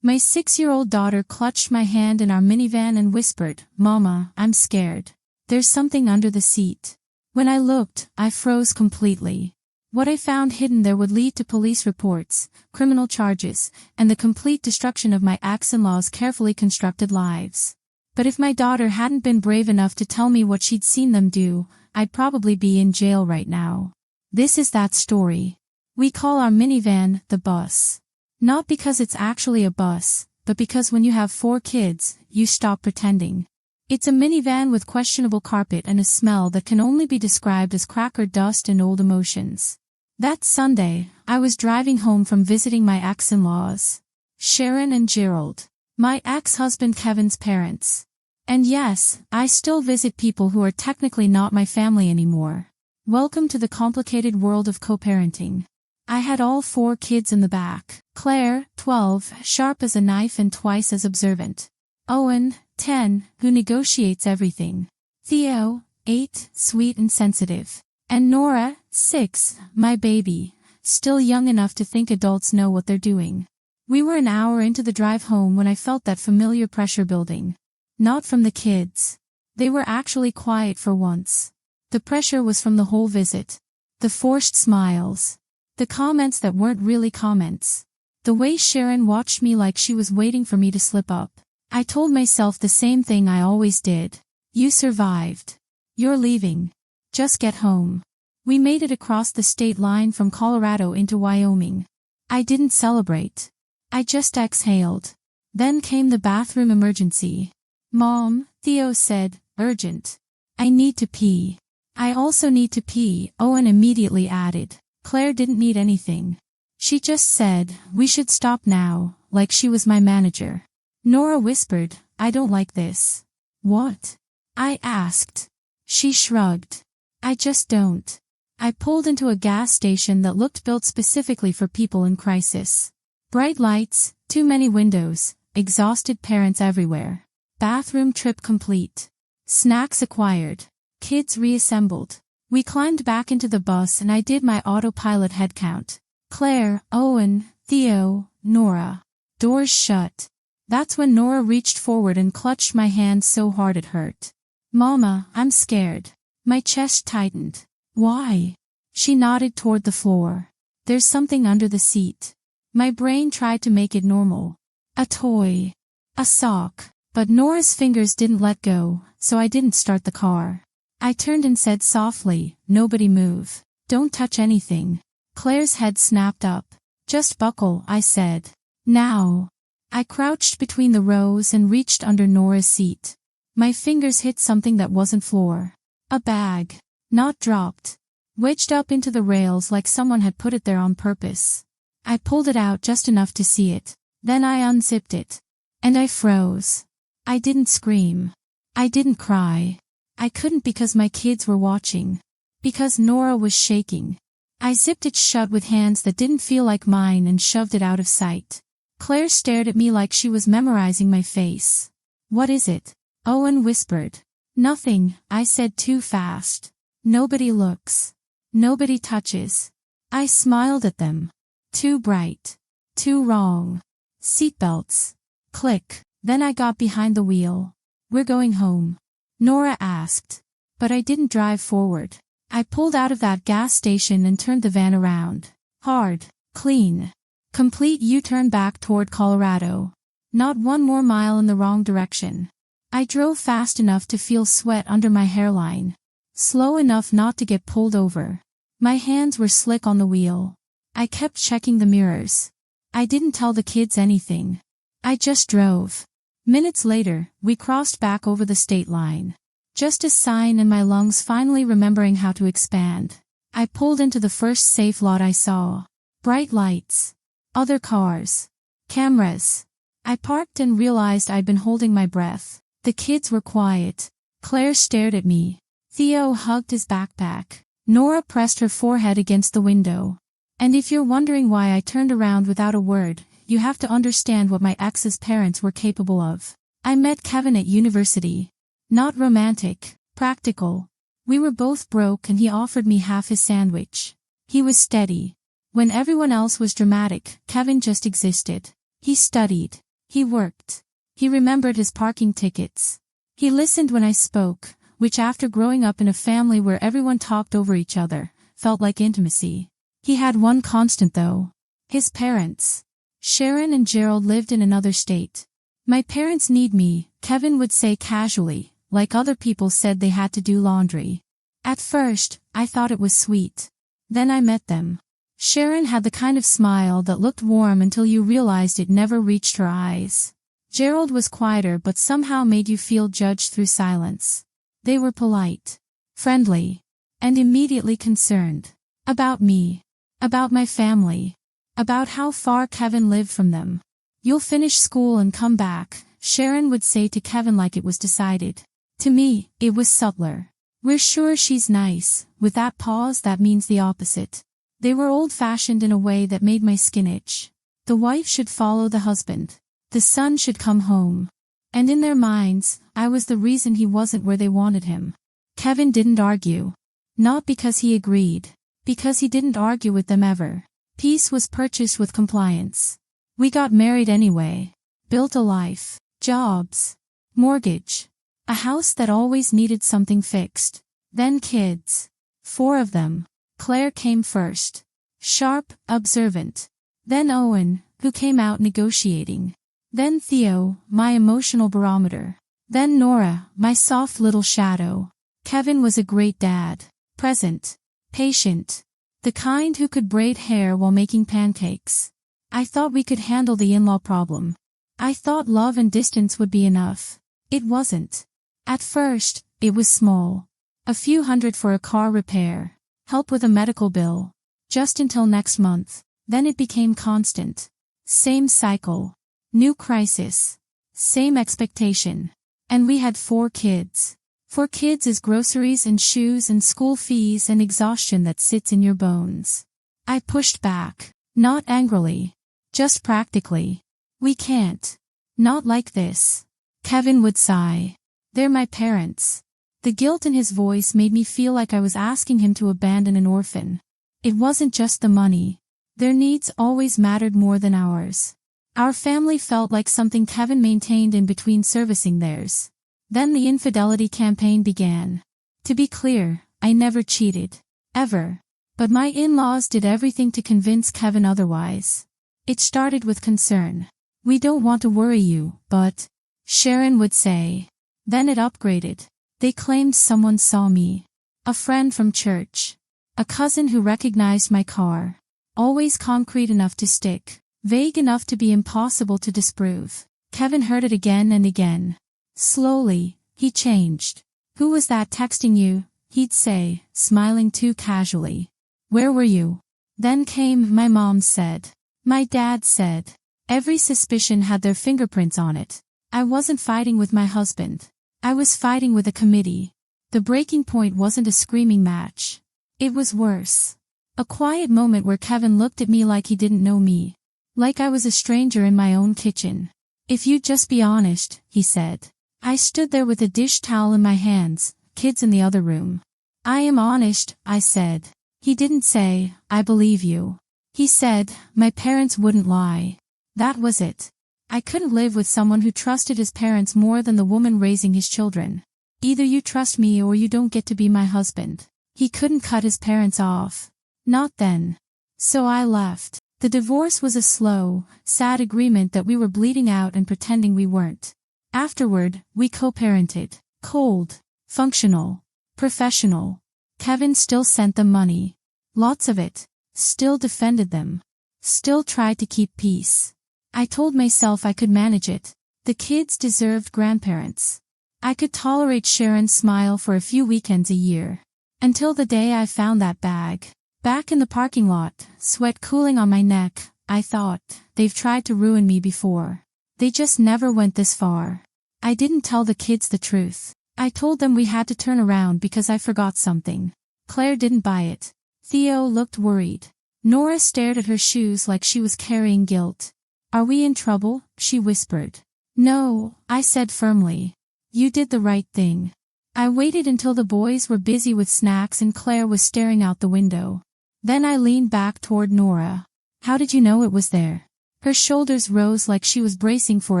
My 6-year-old daughter clutched my hand in our minivan and whispered, "Mama, I'm scared. There's something under the seat." When I looked, I froze completely. What I found hidden there would lead to police reports, criminal charges, and the complete destruction of my ex-in-law's carefully constructed lives. But if my daughter hadn't been brave enough to tell me what she'd seen them do, I'd probably be in jail right now. This is that story. We call our minivan the bus. Not because it's actually a bus, but because when you have 4 kids, you stop pretending. It's a minivan with questionable carpet and a smell that can only be described as cracker dust and old emotions. That Sunday, I was driving home from visiting my ex-in-laws, Sharon and Gerald, my ex-husband Kevin's parents. And yes, I still visit people who are technically not my family anymore. Welcome to the complicated world of co-parenting. I had all 4 kids in the back. Claire, 12, sharp as a knife and twice as observant. Owen, 10, who negotiates everything. Theo, 8, sweet and sensitive. And Nora, 6, my baby, still young enough to think adults know what they're doing. We were an hour into the drive home when I felt that familiar pressure building. Not from the kids. They were actually quiet for once. The pressure was from the whole visit. The forced smiles. The comments that weren't really comments. The way Sharon watched me like she was waiting for me to slip up. I told myself the same thing I always did. You survived. You're leaving. Just get home. We made it across the state line from Colorado into Wyoming. I didn't celebrate. I just exhaled. Then came the bathroom emergency. "Mom," Theo said, "urgent. I need to pee." "I also need to pee," Owen immediately added. Claire didn't need anything. She just said, "We should stop now," like she was my manager. Nora whispered, "I don't like this." "What?" I asked. She shrugged. "I just don't." I pulled into a gas station that looked built specifically for people in crisis. Bright lights, too many windows, exhausted parents everywhere. Bathroom trip complete. Snacks acquired. Kids reassembled. We climbed back into the bus and I did my autopilot head count. Claire, Owen, Theo, Nora. Doors shut. That's when Nora reached forward and clutched my hand so hard it hurt. "Mama, I'm scared." My chest tightened. "Why?" She nodded toward the floor. "There's something under the seat." My brain tried to make it normal. A toy. A sock. But Nora's fingers didn't let go, so I didn't start the car. I turned and said softly, "Nobody move. Don't touch anything." Claire's head snapped up. "Just buckle," I said. "Now." I crouched between the rows and reached under Nora's seat. My fingers hit something that wasn't floor. A bag. Not dropped. Wedged up into the rails like someone had put it there on purpose. I pulled it out just enough to see it. Then I unzipped it. And I froze. I didn't scream. I didn't cry. I couldn't because my kids were watching. Because Nora was shaking. I zipped it shut with hands that didn't feel like mine and shoved it out of sight. Claire stared at me like she was memorizing my face. "What is it?" Owen whispered. "Nothing," I said too fast. "Nobody looks. Nobody touches." I smiled at them. Too bright. Too wrong. Seatbelts. Click. Then I got behind the wheel. "We're going home?" Nora asked. But I didn't drive forward. I pulled out of that gas station and turned the van around. Hard. Clean. Complete U-turn back toward Colorado. Not one more mile in the wrong direction. I drove fast enough to feel sweat under my hairline. Slow enough not to get pulled over. My hands were slick on the wheel. I kept checking the mirrors. I didn't tell the kids anything. I just drove. Minutes later, we crossed back over the state line. Just a sign and my lungs finally remembering how to expand. I pulled into the first safe lot I saw. Bright lights. Other cars. Cameras. I parked and realized I'd been holding my breath. The kids were quiet. Claire stared at me. Theo hugged his backpack. Nora pressed her forehead against the window. And if you're wondering why I turned around without a word, you have to understand what my ex's parents were capable of. I met Kevin at university. Not romantic, practical. We were both broke and he offered me half his sandwich. He was steady. When everyone else was dramatic, Kevin just existed. He studied. He worked. He remembered his parking tickets. He listened when I spoke, which after growing up in a family where everyone talked over each other, felt like intimacy. He had one constant though. His parents. Sharon and Gerald lived in another state. My parents need me, Kevin would say casually, like other people said they had to do laundry. At first, I thought it was sweet. Then I met them. Sharon had the kind of smile that looked warm until you realized it never reached her eyes. Gerald was quieter but somehow made you feel judged through silence. They were polite, friendly, and immediately concerned. About me. About my family. About how far Kevin lived from them. You'll finish school and come back, Sharon would say to Kevin like it was decided. To me, it was subtler. We're sure she's nice. With that pause that means the opposite. They were old-fashioned in a way that made my skin itch. The wife should follow the husband. The son should come home. And in their minds, I was the reason he wasn't where they wanted him. Kevin didn't argue. Not because he agreed. Because he didn't argue with them ever. Peace was purchased with compliance. We got married anyway. Built a life. Jobs. Mortgage. A house that always needed something fixed. Then kids. 4 of them. Claire came first. Sharp, observant. Then Owen, who came out negotiating. Then Theo, my emotional barometer. Then Nora, my soft little shadow. Kevin was a great dad. Present. Patient. The kind who could braid hair while making pancakes. I thought we could handle the in-law problem. I thought love and distance would be enough. It wasn't. At first, it was small. A few hundred for a car repair. Help with a medical bill. Just until next month. Then it became constant. Same cycle. New crisis. Same expectation. And we had 4 kids. 4 kids is groceries and shoes and school fees and exhaustion that sits in your bones. I pushed back. Not angrily. Just practically. We can't. Not like this. Kevin would sigh. They're my parents. The guilt in his voice made me feel like I was asking him to abandon an orphan. It wasn't just the money. Their needs always mattered more than ours. Our family felt like something Kevin maintained in between servicing theirs. Then the infidelity campaign began. To be clear, I never cheated. Ever. But my in-laws did everything to convince Kevin otherwise. It started with concern. We don't want to worry you, but... Sharon would say. Then it upgraded. They claimed someone saw me. A friend from church. A cousin who recognized my car. Always concrete enough to stick. Vague enough to be impossible to disprove. Kevin heard it again and again. Slowly, he changed. Who was that texting you? He'd say, smiling too casually. Where were you? Then came, my mom said. My dad said. Every suspicion had their fingerprints on it. I wasn't fighting with my husband. I was fighting with a committee. The breaking point wasn't a screaming match. It was worse. A quiet moment where Kevin looked at me like he didn't know me. Like I was a stranger in my own kitchen. If you'd just be honest, he said. I stood there with a dish towel in my hands, kids in the other room. I am honest, I said. He didn't say, I believe you. He said, my parents wouldn't lie. That was it. I couldn't live with someone who trusted his parents more than the woman raising his children. Either you trust me or you don't get to be my husband. He couldn't cut his parents off. Not then. So I left. The divorce was a slow, sad agreement that we were bleeding out and pretending we weren't. Afterward, we co-parented. Cold. Functional. Professional. Kevin still sent them money. Lots of it. Still defended them. Still tried to keep peace. I told myself I could manage it. The kids deserved grandparents. I could tolerate Sharon's smile for a few weekends a year. Until the day I found that bag. Back in the parking lot, sweat cooling on my neck, I thought, they've tried to ruin me before. They just never went this far. I didn't tell the kids the truth. I told them we had to turn around because I forgot something. Claire didn't buy it. Theo looked worried. Nora stared at her shoes like she was carrying guilt. Are we in trouble? She whispered. No, I said firmly. You did the right thing. I waited until the boys were busy with snacks and Claire was staring out the window. Then I leaned back toward Nora. How did you know it was there? Her shoulders rose like she was bracing for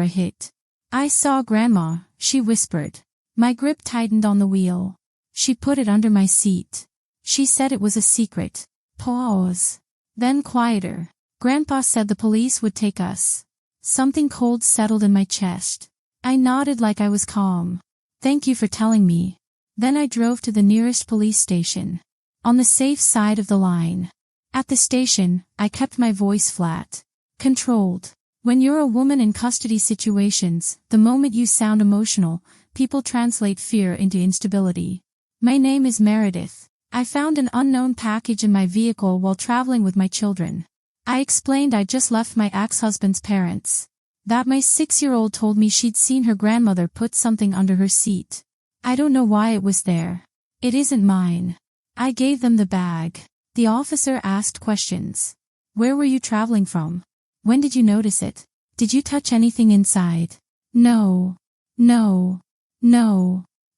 a hit. "I saw Grandma," she whispered. My grip tightened on the wheel. She put it under my seat. She said it was a secret. Pause. Then quieter. "Grandpa said the police would take us." Something cold settled in my chest. I nodded like I was calm. "Thank you for telling me." Then I drove to the nearest police station. On the safe side of the line. At the station, I kept my voice flat. Controlled. When you're a woman in custody situations, the moment you sound emotional, people translate fear into instability. "My name is Meredith. I found an unknown package in my vehicle while traveling with my children." I explained I just left my ex-husband's parents. That my 6-year-old told me she'd seen her grandmother put something under her seat. I don't know why it was there. "It isn't mine." I gave them the bag. The officer asked questions. "Where were you traveling from? When did you notice it? Did you touch anything inside?" No.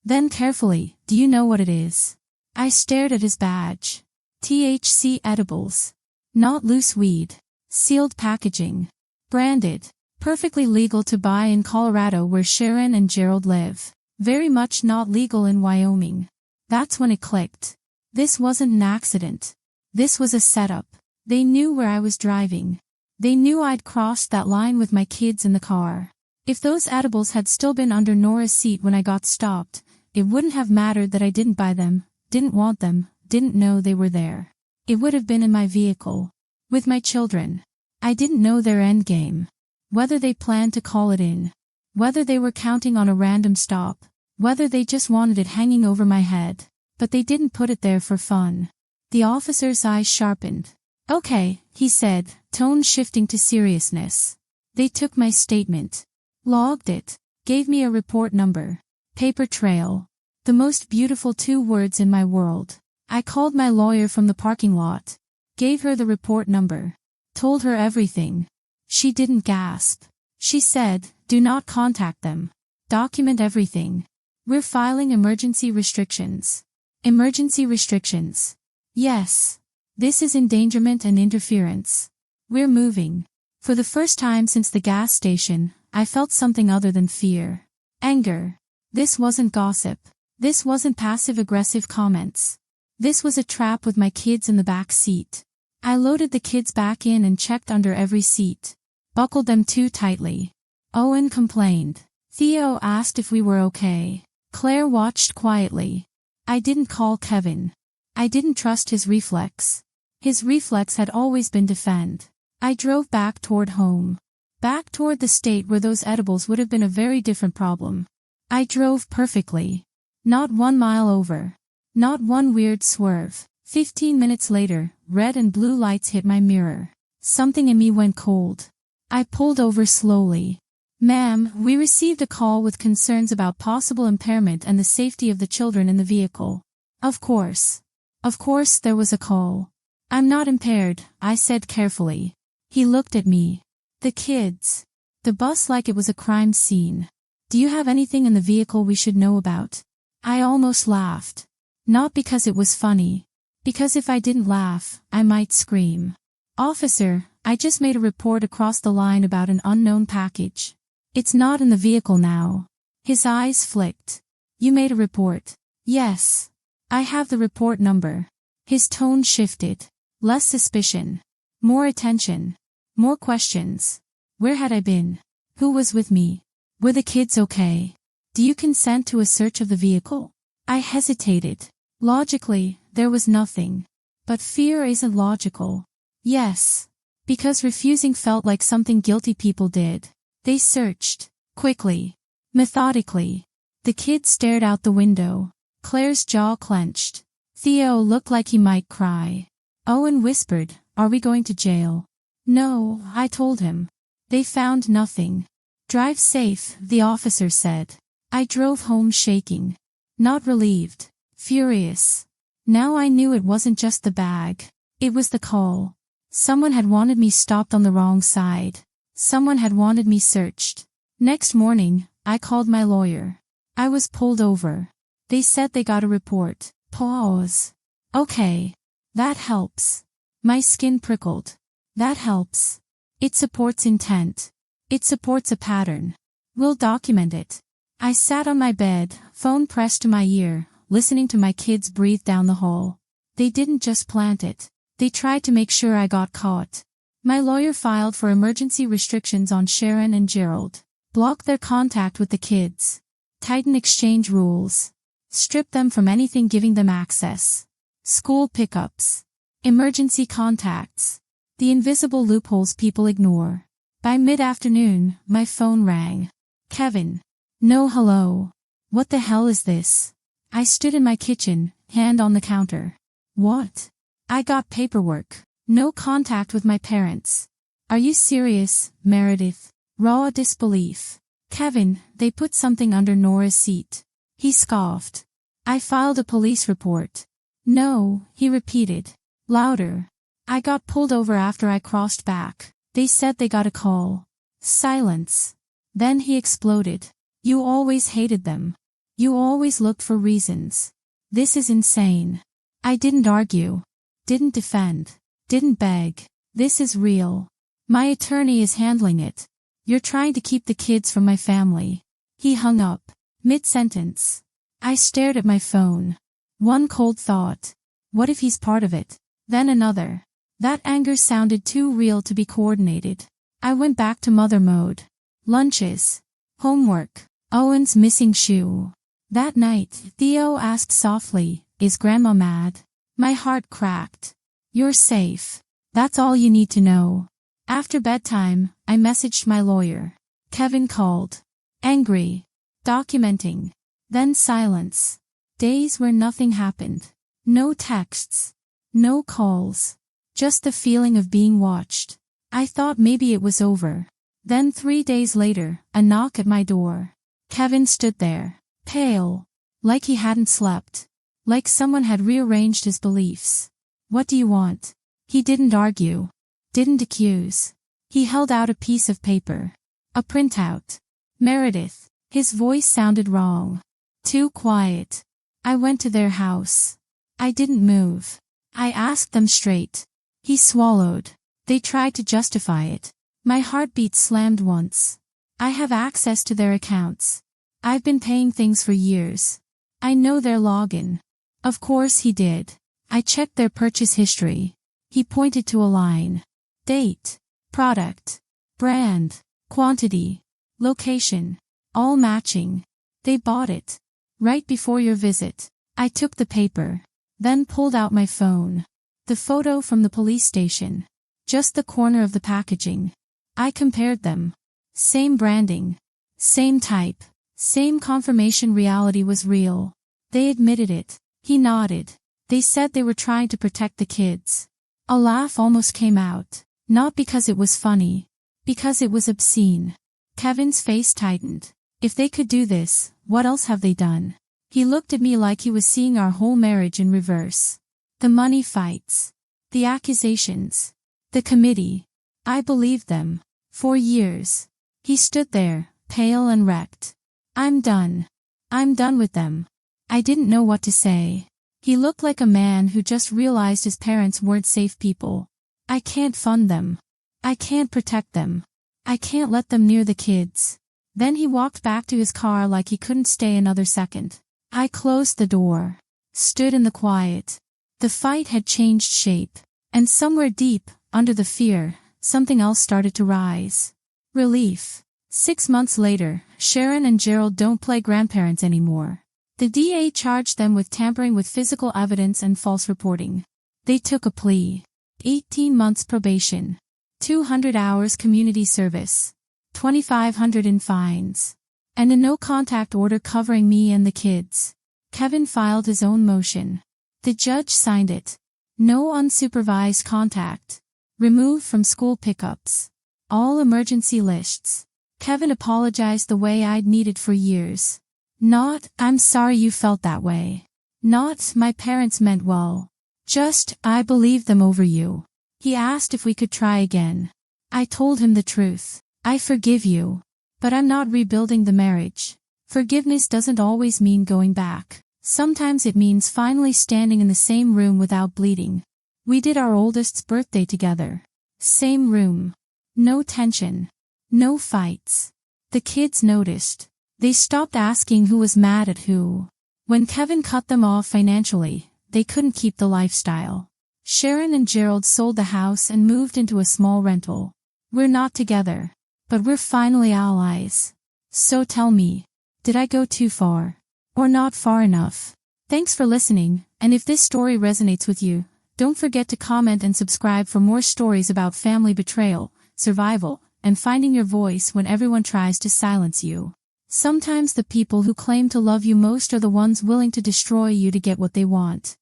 Then carefully, "Do you know what it is?" I stared at his badge. THC edibles. Not loose weed. Sealed packaging. Branded. Perfectly legal to buy in Colorado where Sharon and Gerald live. Very much not legal in Wyoming. That's when it clicked. This wasn't an accident. This was a setup. They knew where I was driving. They knew I'd crossed that line with my kids in the car. If those edibles had still been under Nora's seat when I got stopped, it wouldn't have mattered that I didn't buy them, didn't want them, didn't know they were there. It would have been in my vehicle. With my children. I didn't know their endgame. Whether they planned to call it in. Whether they were counting on a random stop. Whether they just wanted it hanging over my head. But they didn't put it there for fun. The officer's eyes sharpened. "Okay," he said, tone shifting to seriousness. They took my statement. Logged it. Gave me a report number. Paper trail. The most beautiful 2 words in my world. I called my lawyer from the parking lot. Gave her the report number. Told her everything. She didn't gasp. She said, "Do not contact them. Document everything. We're filing emergency restrictions." Emergency restrictions. Yes. This is endangerment and interference. We're moving. For the first time since the gas station, I felt something other than fear. Anger. This wasn't gossip. This wasn't passive-aggressive comments. This was a trap with my kids in the back seat. I loaded the kids back in and checked under every seat. Buckled them too tightly. Owen complained. Theo asked if we were okay. Claire watched quietly. I didn't call Kevin. I didn't trust his reflex. His reflex had always been defend. I drove back toward home. Back toward the state where those edibles would have been a very different problem. I drove perfectly. Not 1 mile over. Not one weird swerve. 15 minutes later, red and blue lights hit my mirror. Something in me went cold. I pulled over slowly. "Ma'am, we received a call with concerns about possible impairment and the safety of the children in the vehicle." Of course. Of course there was a call. "I'm not impaired," I said carefully. He looked at me. "The kids. The bus like it was a crime scene. Do you have anything in the vehicle we should know about?" I almost laughed. Not because it was funny. Because if I didn't laugh, I might scream. "Officer, I just made a report across the line about an unknown package. It's not in the vehicle now." His eyes flicked. "You made a report?" "Yes. I have the report number." His tone shifted. Less suspicion. More attention. More questions. Where had I been? Who was with me? Were the kids okay? "Do you consent to a search of the vehicle?" I hesitated. Logically, there was nothing. But fear isn't logical. Yes. Because refusing felt like something guilty people did. They searched. Quickly. Methodically. The kids stared out the window. Claire's jaw clenched. Theo looked like he might cry. Owen whispered, "Are we going to jail?" "No," I told him. They found nothing. "Drive safe," the officer said. I drove home shaking. Not relieved. Furious. Now I knew it wasn't just the bag. It was the call. Someone had wanted me stopped on the wrong side. Someone had wanted me searched. Next morning, I called my lawyer. I was pulled over. They said they got a report. Pause. Okay. That helps. My skin prickled. That helps. It supports intent. It supports a pattern. We'll document it. I sat on my bed, phone pressed to my ear, listening to my kids breathe down the hall. They didn't just plant it. They tried to make sure I got caught. My lawyer filed for emergency restrictions on Sharon and Gerald. Block their contact with the kids. Tighten exchange rules. Strip them from anything giving them access. School pickups. Emergency contacts. The invisible loopholes people ignore. By mid-afternoon, my phone rang. Kevin. No, hello. What the hell is this? I stood in my kitchen, hand on the counter. What? I got paperwork. No contact with my parents. Are you serious, Meredith? Raw disbelief. Kevin, they put something under Nora's seat. He scoffed. I filed a police report. No, he repeated. Louder. I got pulled over after I crossed back. They said they got a call. Silence. Then he exploded. You always hated them. You always looked for reasons. This is insane. I didn't argue. Didn't defend. Didn't beg. This is real. My attorney is handling it. You're trying to keep the kids from my family. He hung up. Mid-sentence. I stared at my phone. One cold thought. What if he's part of it? Then another. That anger sounded too real to be coordinated. I went back to mother mode. Lunches. Homework. Owen's missing shoe. That night, Theo asked softly, is Grandma mad? My heart cracked. You're safe. That's all you need to know. After bedtime, I messaged my lawyer. Kevin called. Angry. Documenting. Then silence. Days where nothing happened. No texts. No calls. Just the feeling of being watched. I thought maybe it was over. Then 3 days later, a knock at my door. Kevin stood there. Pale. Like he hadn't slept. Like someone had rearranged his beliefs. What do you want? He didn't argue. Didn't accuse. He held out a piece of paper. A printout. Meredith. His voice sounded wrong. Too quiet. I went to their house. I didn't move. I asked them straight. He swallowed. They tried to justify it. My heartbeat slammed once. I have access to their accounts. I've been paying things for years. I know their login. Of course he did. I checked their purchase history. He pointed to a line. Date. Product. Brand. Quantity. Location. All matching. They bought it. Right before your visit. I took the paper. Then pulled out my phone. The photo from the police station. Just the corner of the packaging. I compared them. Same branding. Same type. Same confirmation reality was real. They admitted it. He nodded. They said they were trying to protect the kids. A laugh almost came out. Not because it was funny. Because it was obscene. Kevin's face tightened. If they could do this, what else have they done? He looked at me like he was seeing our whole marriage in reverse. The money fights. The accusations. The committee. I believed them. For years. He stood there, pale and wrecked. I'm done. I'm done with them. I didn't know what to say. He looked like a man who just realized his parents weren't safe people. I can't fund them. I can't protect them. I can't let them near the kids. Then he walked back to his car like he couldn't stay another second. I closed the door. Stood in the quiet. The fight had changed shape. And somewhere deep, under the fear, something else started to rise. Relief. 6 months later, Sharon and Gerald don't play grandparents anymore. The DA charged them with tampering with physical evidence and false reporting. They took a plea. 18 months probation. 200 hours community service. $2,500 in fines. And a no-contact order covering me and the kids. Kevin filed his own motion. The judge signed it. No unsupervised contact. Removed from school pickups. All emergency lists. Kevin apologized the way I'd needed for years. Not, I'm sorry you felt that way. Not, my parents meant well. Just, I believed them over you. He asked if we could try again. I told him the truth. I forgive you. But I'm not rebuilding the marriage. Forgiveness doesn't always mean going back. Sometimes it means finally standing in the same room without bleeding. We did our oldest's birthday together. Same room. No tension. No fights. The kids noticed. They stopped asking who was mad at who. When Kevin cut them off financially, they couldn't keep the lifestyle. Sharon and Gerald sold the house and moved into a small rental. We're not together, but we're finally allies. So tell me, did I go too far? Or not far enough? Thanks for listening, and if this story resonates with you, don't forget to comment and subscribe for more stories about family betrayal, survival, and finding your voice when everyone tries to silence you. Sometimes the people who claim to love you most are the ones willing to destroy you to get what they want.